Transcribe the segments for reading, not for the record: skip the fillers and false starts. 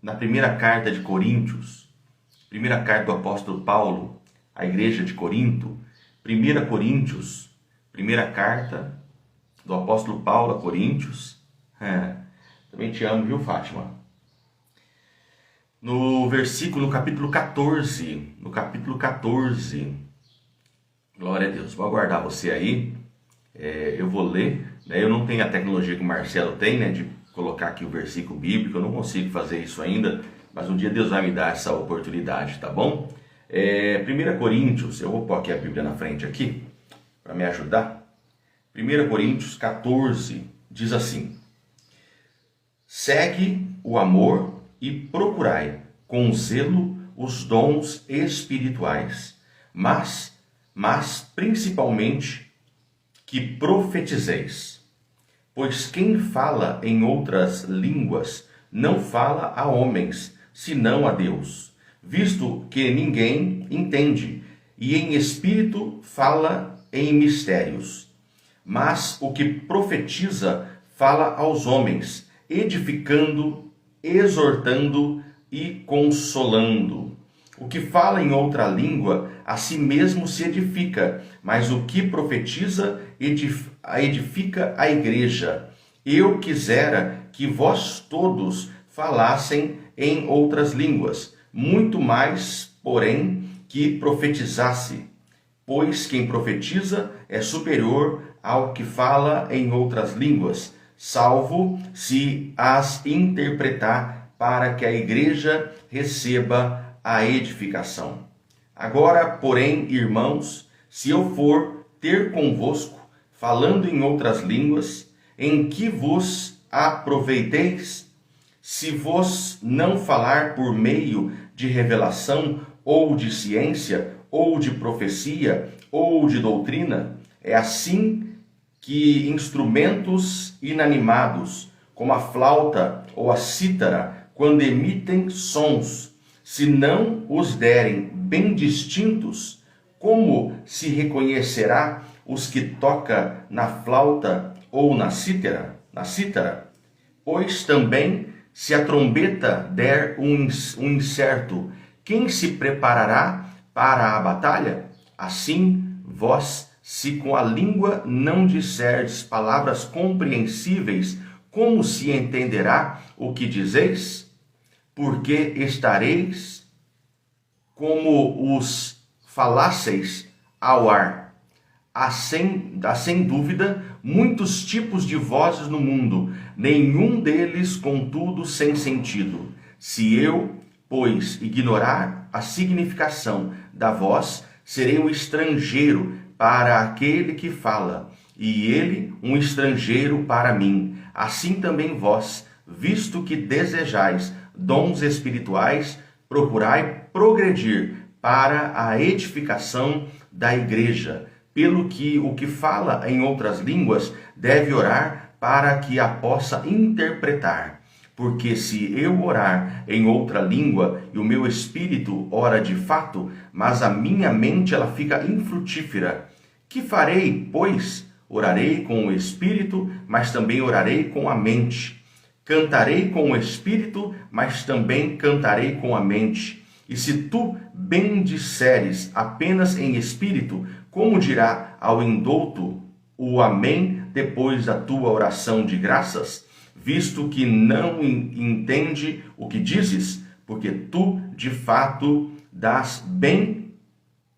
na primeira carta de Coríntios, primeira carta do apóstolo Paulo à igreja de Corinto, 1 Coríntios, primeira carta do apóstolo Paulo a Coríntios. Também te amo, viu, Fátima? No capítulo 14, glória a Deus, vou aguardar você aí, eu vou ler, né? Eu não tenho a tecnologia que o Marcelo tem, né, de colocar aqui o versículo bíblico, eu não consigo fazer isso ainda, mas um dia Deus vai me dar essa oportunidade, tá bom? 1 Coríntios, eu vou pôr aqui a Bíblia na frente aqui, para me ajudar. 1 Coríntios 14 diz assim: segue o amor e procurai com zelo os dons espirituais, mas principalmente que profetizeis. Pois quem fala em outras línguas não fala a homens, senão a Deus, visto que ninguém entende, e em espírito fala em mistérios. Mas o que profetiza fala aos homens, edificando, exortando e consolando. O que fala em outra língua, a si mesmo se edifica, mas o que profetiza edifica a igreja. Eu quisera que vós todos falassem em outras línguas, muito mais, porém, que profetizasse. Pois quem profetiza é superior ao que fala em outras línguas, salvo se as interpretar, para que a igreja receba a edificação. Agora, porém, irmãos, se eu for ter convosco, falando em outras línguas, em que vos aproveiteis? Se vos não falar por meio de revelação, ou de ciência, ou de profecia, ou de doutrina, é assim que instrumentos inanimados, como a flauta ou a cítara, quando emitem sons, se não os derem bem distintos, como se reconhecerá os que toca na flauta ou na cítara? Pois também, se a trombeta der um incerto, quem se preparará para a batalha? Assim, vós, se com a língua não disserdes palavras compreensíveis, como se entenderá o que dizeis? Porque estareis como os falasseis ao ar. Há sem dúvida muitos tipos de vozes no mundo, nenhum deles, contudo, sem sentido. Se eu, pois, ignorar a significação da voz, serei um estrangeiro para aquele que fala, e ele um estrangeiro para mim. Assim também vós, visto que desejais dons espirituais, procurai progredir para a edificação da igreja. Pelo que o que fala em outras línguas deve orar para que a possa interpretar. Porque se eu orar em outra língua e o meu espírito ora de fato, mas a minha mente ela fica infrutífera, que farei, pois? Orarei com o espírito, mas também orarei com a mente. Cantarei com o espírito, mas também cantarei com a mente. E se tu bem disseres apenas em espírito, como dirá ao indouto o amém depois da tua oração de graças? Visto que não entende o que dizes, porque tu de fato dás bem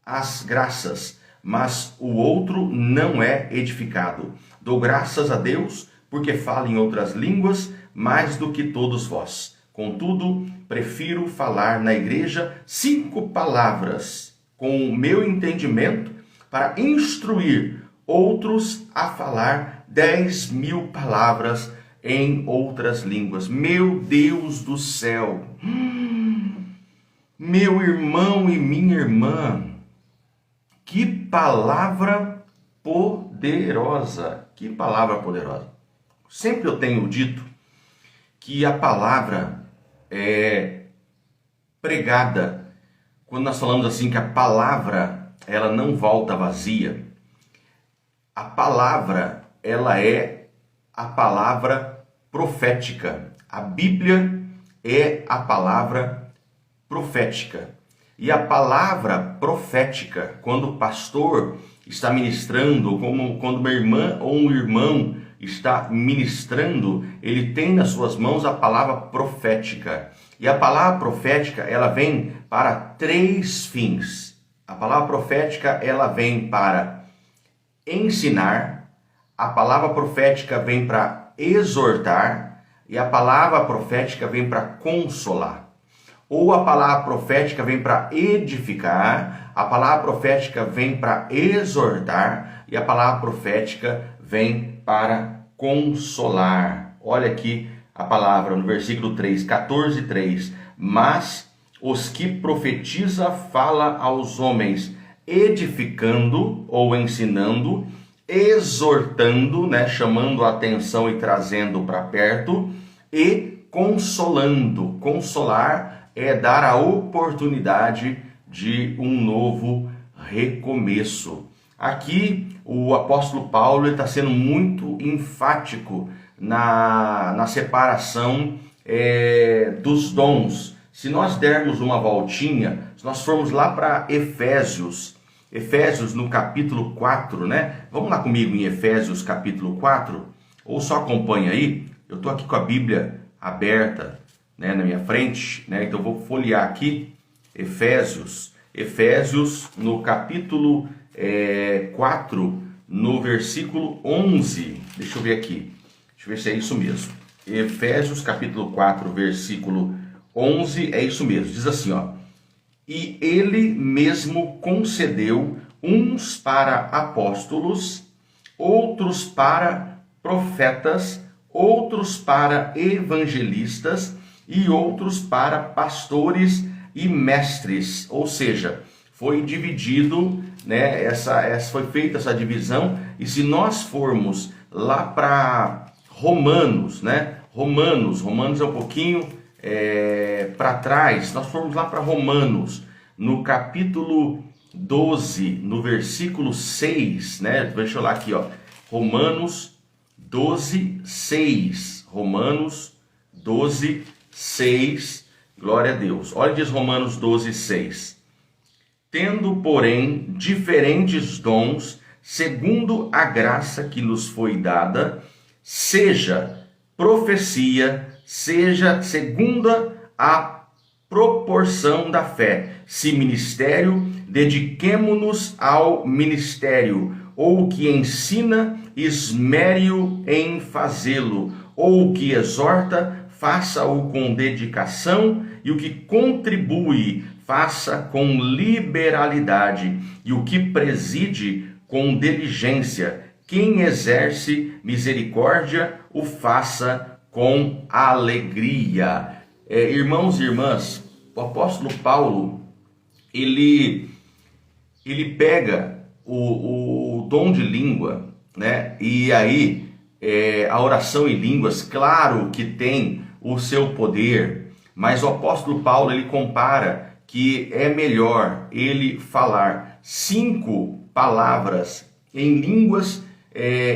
as graças, mas o outro não é edificado. Dou graças a Deus, porque falo em outras línguas mais do que todos vós. Contudo, prefiro falar na igreja 5 palavras, com o meu entendimento, para instruir outros a falar 10.000 palavras em outras línguas. Meu Deus do céu! Meu irmão e minha irmã, que palavra poderosa! Que palavra poderosa! Sempre eu tenho dito que a palavra é pregada, quando nós falamos assim que a palavra ela não volta vazia. A palavra ela é a palavra profética. A Bíblia é a palavra profética. E a palavra profética, quando o pastor está ministrando, como quando uma irmã ou um irmão está ministrando, ele tem nas suas mãos a palavra profética. E a palavra profética, ela vem para 3 fins. A palavra profética, ela vem para ensinar, a palavra profética vem para exortar e a palavra profética vem para consolar. Ou a palavra profética vem para edificar, a palavra profética vem para exortar e a palavra profética vem para consolar. Olha aqui a palavra no versículo 3, 14:3. Mas os que profetiza fala aos homens, edificando ou ensinando, exortando, chamando a atenção e trazendo para perto, e consolando. Consolar é dar a oportunidade de um novo recomeço. Aqui o apóstolo Paulo está sendo muito enfático na separação dos dons. Se nós dermos uma voltinha, se nós formos lá para Efésios no capítulo 4, Vamos lá comigo em Efésios capítulo 4, ou só acompanha aí. Eu estou aqui com a Bíblia aberta, na minha frente, Então eu vou folhear aqui Efésios no capítulo 4, no versículo 11. Deixa eu ver aqui. Deixa eu ver se é isso mesmo. Efésios capítulo 4, versículo 11, é isso mesmo. Diz assim, E ele mesmo concedeu uns para apóstolos, outros para profetas, outros para evangelistas e outros para pastores e mestres. Ou seja, foi dividido, foi feita essa divisão. E se nós formos lá para Romanos, Romanos é um pouquinho para trás, nós formos lá para Romanos, no capítulo 12, no versículo 6, Deixa eu lá aqui, Romanos 12, 6. Romanos 12, 6. Glória a Deus. Olha, diz Romanos 12, 6. Tendo, porém, diferentes dons, segundo a graça que nos foi dada, seja profecia, seja segunda a proporção da fé. Se ministério, dediquemo-nos ao ministério. Ou o que ensina, esmere-o em fazê-lo. Ou o que exorta, faça-o com dedicação. E o que contribui, faça com liberalidade. E o que preside, com diligência. Quem exerce misericórdia, o faça com alegria. Irmãos e irmãs, o apóstolo Paulo, ele pega o dom de língua, E aí, a oração em línguas, claro que tem o seu poder, mas o apóstolo Paulo, ele compara que é melhor ele falar 5 palavras em línguas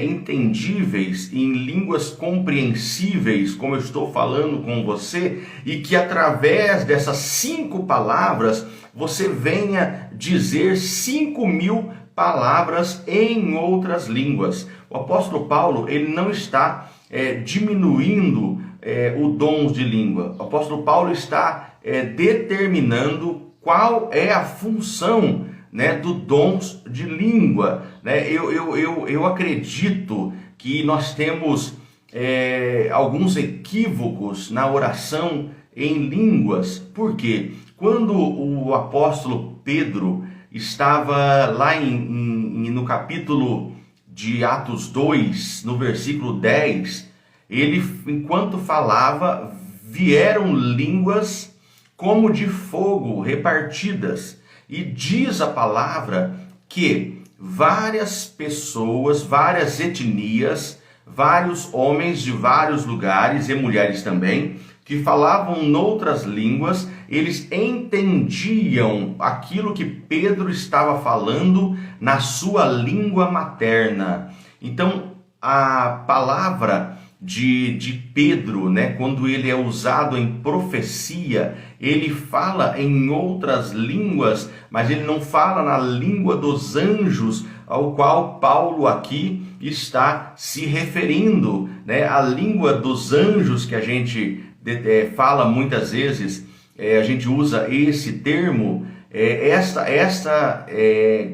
entendíveis, em línguas compreensíveis, como eu estou falando com você, e que através dessas 5 palavras você venha dizer 5.000 palavras em outras línguas. O apóstolo Paulo, ele não está diminuindo o dom de língua. O apóstolo Paulo está determinando qual é a função do dons de língua. Eu acredito que nós temos alguns equívocos na oração em línguas. Por quê? Quando o apóstolo Pedro estava lá no capítulo de Atos 2, no versículo 10, ele, enquanto falava, vieram línguas como de fogo repartidas. E diz a palavra que várias pessoas, várias etnias, vários homens de vários lugares e mulheres também, que falavam noutras línguas, eles entendiam aquilo que Pedro estava falando na sua língua materna. Então, a palavra de Pedro, né? Quando ele é usado em profecia, ele fala em outras línguas, mas ele não fala na língua dos anjos, ao qual Paulo aqui está se referindo, né? A língua dos anjos que a gente fala muitas vezes, a gente usa esse termo, esta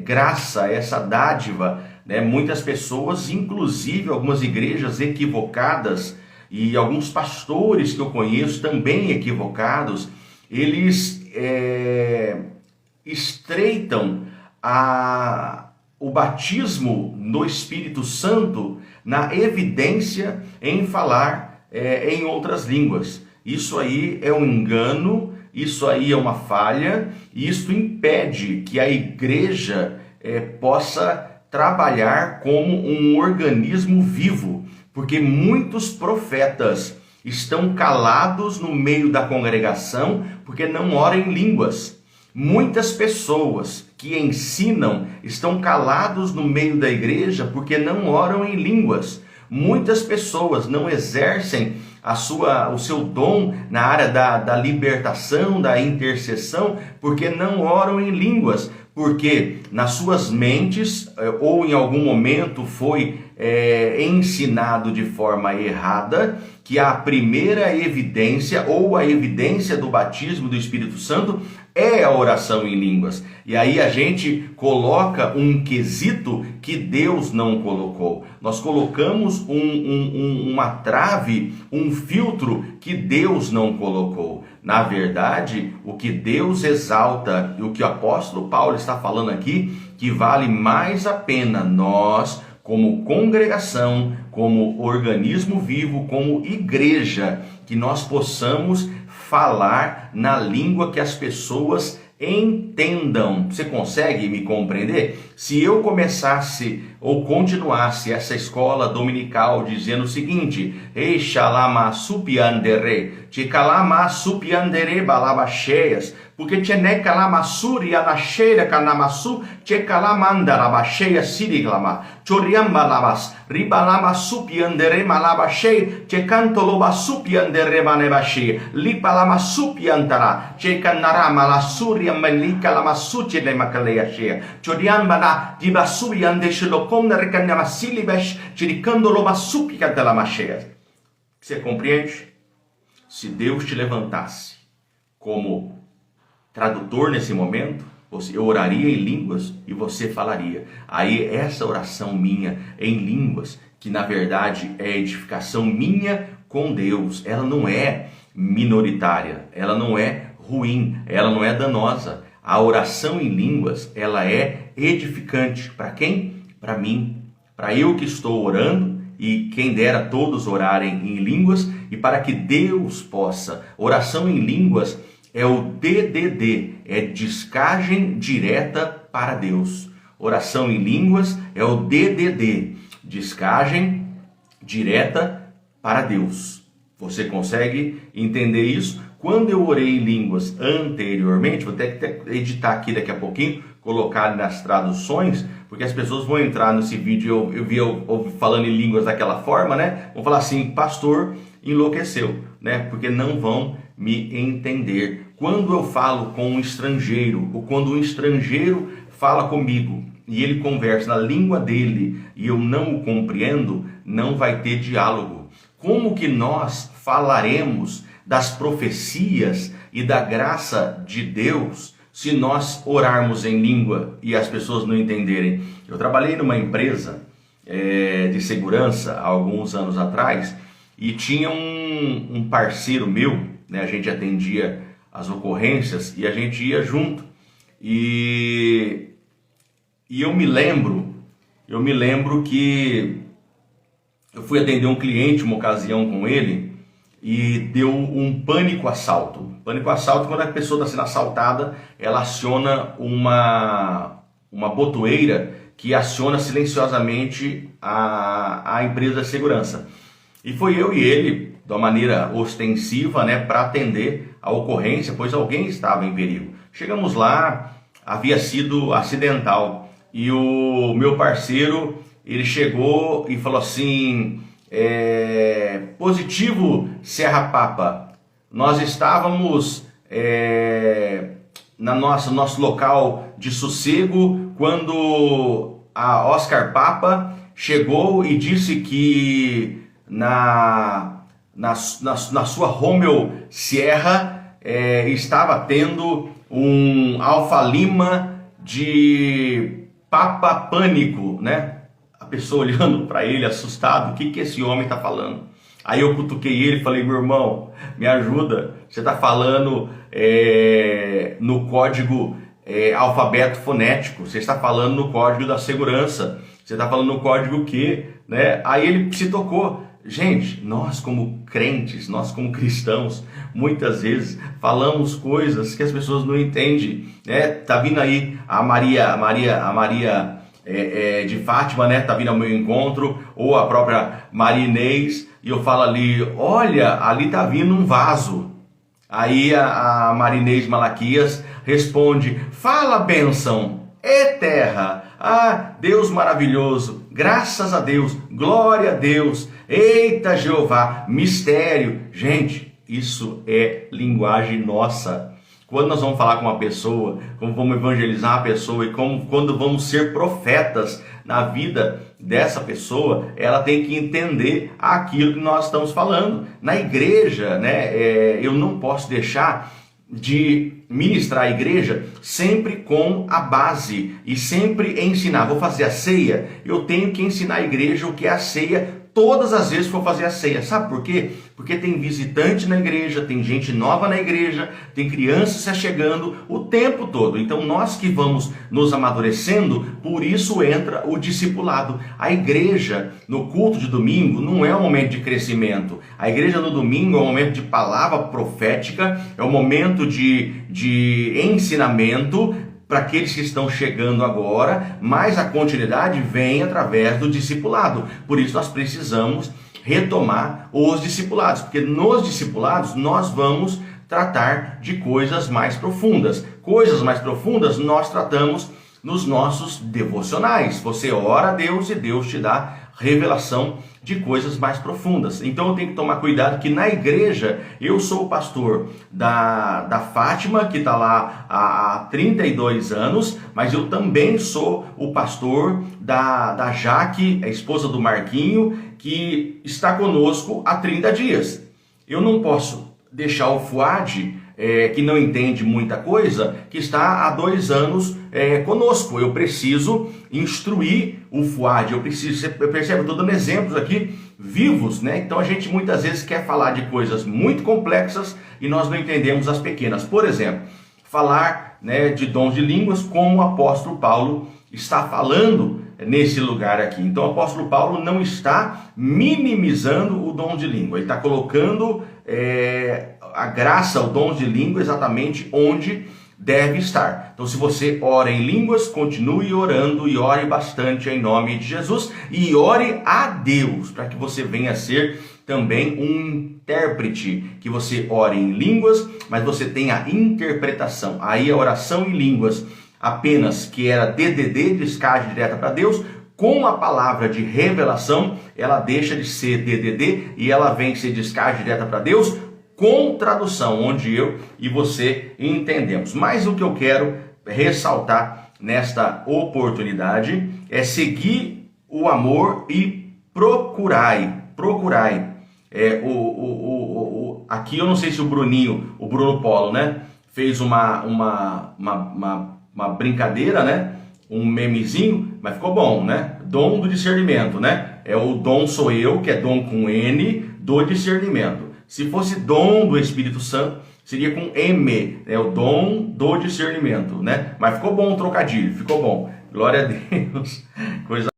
graça, essa dádiva, né? Muitas pessoas, inclusive algumas igrejas equivocadas e alguns pastores que eu conheço também equivocados, eles estreitam o batismo no Espírito Santo na evidência em falar em outras línguas. Isso aí é um engano, isso aí é uma falha, e isso impede que a igreja possa trabalhar como um organismo vivo, porque muitos profetas estão calados no meio da congregação porque não oram em línguas. Muitas pessoas que ensinam estão calados no meio da igreja porque não oram em línguas. Muitas pessoas não exercem o seu dom na área da libertação, da intercessão, porque não oram em línguas, porque nas suas mentes, ou em algum momento foi ensinado de forma errada, que a primeira evidência, ou a evidência do batismo do Espírito Santo, é a oração em línguas. E aí a gente coloca um quesito que Deus não colocou. Nós colocamos uma trave, um filtro que Deus não colocou. Na verdade, o que Deus exalta, e o que o apóstolo Paulo está falando aqui, que vale mais a pena nós, como congregação, como organismo vivo, como igreja, que nós possamos falar na língua que as pessoas entendam. Você consegue me compreender? Se eu começasse ou continuasse essa escola dominical dizendo o seguinte: Ei, xalama supiandere, ticalama supiandere balabacheias, porque tcheneca lamassuri anacheira canamasu, tchecalamanda labacheia siriglama, choriamba labas, ribalama supiandere malabachei, tchecantoloba supiandere manebachei, lipalama supiantara, tchecanarama la suria melika lamassuti le macaleachea, choriamba la dibasuri andeshilocomna recanamassilibesh, tiricandoloba supica della macheia. Você compreende? Se Deus te levantasse como tradutor nesse momento, eu oraria em línguas e você falaria. Aí essa oração minha em línguas, que na verdade é edificação minha com Deus, ela não é minoritária, ela não é ruim, ela não é danosa. A oração em línguas, ela é edificante. Para quem? Para mim, para eu que estou orando, e quem dera todos orarem em línguas, e para que Deus possa. Oração em línguas é o DDD, é descagem direta para Deus. Oração em línguas é o DDD, descagem direta para Deus. Você consegue entender isso? Quando eu orei em línguas anteriormente, vou ter que editar aqui daqui a pouquinho, colocar nas traduções, porque as pessoas vão entrar nesse vídeo, eu vi eu falando em línguas daquela forma, né? Vão falar assim: pastor enlouqueceu, né? Porque não vão me entender. Quando eu falo com um estrangeiro, ou quando um estrangeiro fala comigo e ele conversa na língua dele e eu não o compreendo, não vai ter diálogo. Como que nós falaremos das profecias e da graça de Deus se nós orarmos em língua e as pessoas não entenderem? Eu trabalhei numa empresa de segurança há alguns anos atrás e tinha um parceiro meu, né? A gente atendia as ocorrências e a gente ia junto. E eu me lembro que eu fui atender um cliente uma ocasião com ele e deu um pânico assalto. Pânico assalto, quando a pessoa está sendo assaltada, ela aciona uma botoeira que aciona silenciosamente a empresa de segurança. E foi eu e ele, de uma maneira ostensiva, né, para atender a ocorrência, pois alguém estava em perigo. Chegamos lá, havia sido acidental, e o meu parceiro, ele chegou e falou assim: Positivo Serra Papa. Nós estávamos nosso local de sossego quando a Oscar Papa chegou e disse que na sua Romeo Sierra estava tendo um Alfa Lima de Papa Pânico, né? A pessoa olhando para ele assustado, o que esse homem está falando? Aí eu cutuquei ele e falei, meu irmão, me ajuda, você está falando no código alfabeto fonético, você está falando no código da segurança, você está falando no código quê? Né? Aí ele se tocou. Gente, nós como crentes, nós como cristãos, muitas vezes falamos coisas que as pessoas não entendem, né? Tá vindo aí a Maria de Fátima, né? Tá vindo ao meu encontro, ou a própria Maria Inês, e eu falo ali, olha, ali tá vindo um vaso. Aí a Maria Inês Malaquias responde, fala bênção, terra, Deus maravilhoso, graças a Deus, glória a Deus, eita Jeová, mistério. Gente, isso é linguagem nossa. Quando nós vamos falar com uma pessoa, como vamos evangelizar a pessoa e quando vamos ser profetas na vida dessa pessoa, ela tem que entender aquilo que nós estamos falando. Na igreja, né, eu não posso deixar de ministrar a igreja sempre com a base e sempre ensinar. Vou fazer a ceia, eu tenho que ensinar a igreja o que é a ceia todas as vezes que for fazer a ceia. Sabe por quê? Porque tem visitante na igreja, tem gente nova na igreja, tem crianças se chegando o tempo todo. Então nós que vamos nos amadurecendo, por isso entra o discipulado. A igreja no culto de domingo não é um momento de crescimento. A igreja no domingo é um momento de palavra profética, é um momento de ensinamento para aqueles que estão chegando agora, mas a continuidade vem através do discipulado. Por isso nós precisamos retomar os discipulados, porque nos discipulados nós vamos tratar de coisas mais profundas. Coisas mais profundas nós tratamos nos nossos devocionais. Você ora a Deus e Deus te dá revelação de coisas mais profundas. Então eu tenho que tomar cuidado que na igreja eu sou o pastor da Fátima, que está lá há 32 anos, mas eu também sou o pastor da Jaque, a esposa do Marquinho, que está conosco há 30 dias. Eu não posso deixar o Fuad, que não entende muita coisa, que está há 2 anos conosco. Eu preciso instruir o Fuad, você percebe, eu estou dando exemplos aqui vivos, né? Então a gente muitas vezes quer falar de coisas muito complexas e nós não entendemos as pequenas. Por exemplo, falar, né, de dons de línguas, como o apóstolo Paulo está falando nesse lugar aqui. Então o apóstolo Paulo não está minimizando o dom de língua, ele está colocando a graça, o dom de língua exatamente onde deve estar. Então se você ora em línguas, continue orando e ore bastante em nome de Jesus e ore a Deus, para que você venha a ser também um intérprete, que você ore em línguas, mas você tenha interpretação. Aí a oração em línguas apenas, que era DDD, descarga direta para Deus, com a palavra de revelação, ela deixa de ser DDD e ela vem ser descarga direta para Deus, com tradução, onde eu e você entendemos. Mas o que eu quero ressaltar nesta oportunidade é seguir o amor e procurai. Aqui eu não sei se o Bruno Polo, né, fez uma brincadeira, né, um memezinho, mas ficou bom, né? Dom do discernimento, né? O dom sou eu, que é dom com N, do discernimento. Se fosse dom do Espírito Santo, seria com M, o dom do discernimento, né? Mas ficou bom o trocadilho, ficou bom. Glória a Deus. Coisa